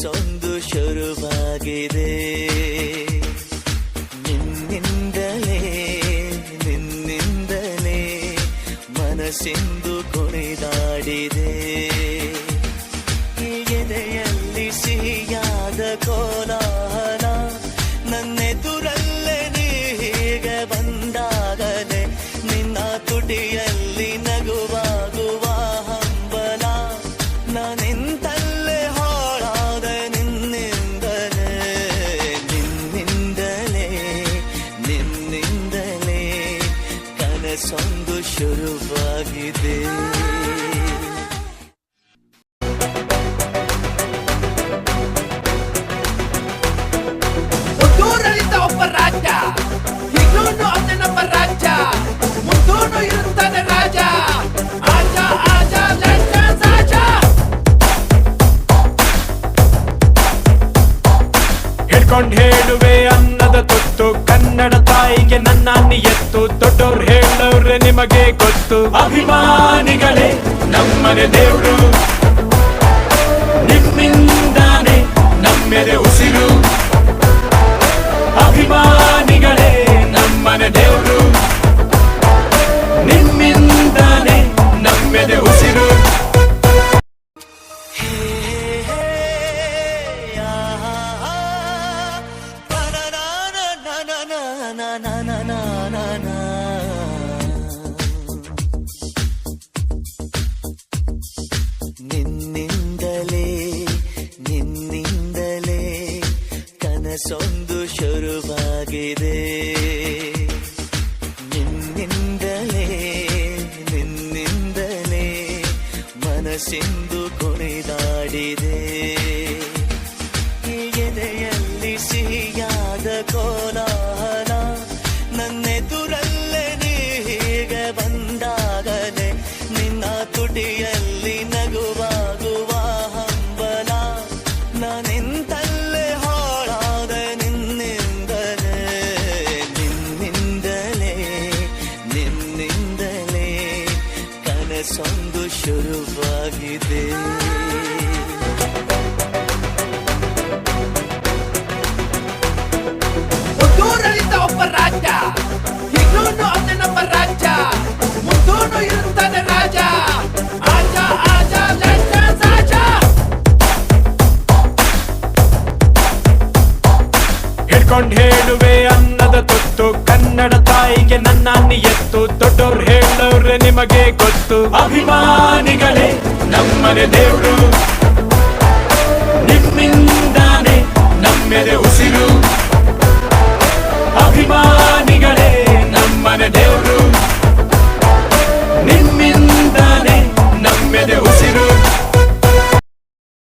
ಕನಸೊಂದು ಶುರುವಾಗಿದೆ. ನಿನ್ನಿಂದಲೇ ಮನಸ್ಸಿಂದು ಕುಣಿದಾಡಿದೆ. ಎದೆಯಲ್ಲಿ ಸಿಹಿಯಾದ ಕೋಲಾಹಲ, ನನ್ನೆದುರಲ್ಲೇ ನೀ ಹೀಗೆ ಬಂದಾಗಲೇ ನಿನ್ನ ತುಟಿಯಲ್ಲಿ ನಗುವಾಗುವ ಹಂಬಲ. ನಾನಿಂತಲ್ಲೇ ಹಾಳಾದ ನಿನ್ನಿಂದಲೇ ಕನಸೊಂದು ಶುರುವಾಗಿದೆ. ಒಬ್ಬ ರಾಜ, ಇನ್ನೊಂದು ಅವನೊಬ್ಬ ರಾಜ, ಮುಂದೂನು ಇರುತ್ತಾನೆ ರಾಜ. ಆಜ ಆಜ ಲಂಚ ಸಾಜ. ಹಿಡ್ಕೊಂಡ್ ಹೇಳುವೆ ಅನ್ನದ ತುತ್ತು, ಕನ್ನಡ ತಾಯಿಗೆ ನನ್ನ ನಿಯತ್ತು. ದೊಡ್ಡೋರ್ ಹೇಳೋರೆ ನಿಮಗೆ ಗೊತ್ತು, ಅಭಿಮಾನಿಗಳೇ ನಮ್ಮನೆ ದೇವ್ರು. ನಿಮ್ಮಿಂದಾನೆ ನಮ್ಮೆದೆ ಉಸಿರು. ಅಭಿಮಾನಿಗಳೇ ನಮ್ಮನೆ ದೇವ್ರು, ನಿಮ್ಮಿಂದಾನೆ ನಮ್ಮೆದೆ ಉಸಿರು. ನಿನ್ನಿಂದಲೇ ಕನಸೊಂದು ಶುರುವಾಗಿದೆ. ನಿನ್ನಿಂದಲೇ ಮನಸ್ಸಿಂದು ಕುಣಿದಾಡಿದೆ. ಎದೆಯಲ್ಲಿ ಸಿಹಿಯಾದ ಕೋಲಾಹಲ, ನನ್ನೆದುರಲ್ಲೇ ನೀ ಹೀಗೆ ಬಂದಾಗಲೇ ನಿನ್ನ ತುಟಿಯಲ್ಲಿ ನಗುವಾಗುವ ಹಂಬಲ. ನಾನಿಂತಲ್ಲೇ ಹಾಳಾದ ನಿನ್ನಿಂದಲೇ ಕನಸೊಂದು ಶುರುವಾಗಿದೆ. ಒಬ್ಬ ರಾಜ, ಇನ್ನೊಂದು ಅವನೊಬ್ಬ ರಾಜ, ಮುಂದೂನು ಇರುತ್ತಾನೆ ರಾಜ. ಆಜ ಆಜ ಲಂಚ ಸಾಜ. ಹಿಡ್ಕೊಂಡ್ ಹೇಳುವೆ ಅನ್ನದ ತುತ್ತು, ಕನ್ನಡ ತಾಯಿಗೆ ನನ್ನ ನಿಯತ್ತು. ದೊಡ್ಡೋರ್ ಹೇಳೋರೆ ನಿಮಗೆ ಗೊತ್ತು, ಅಭಿಮಾನಿಗಳೇ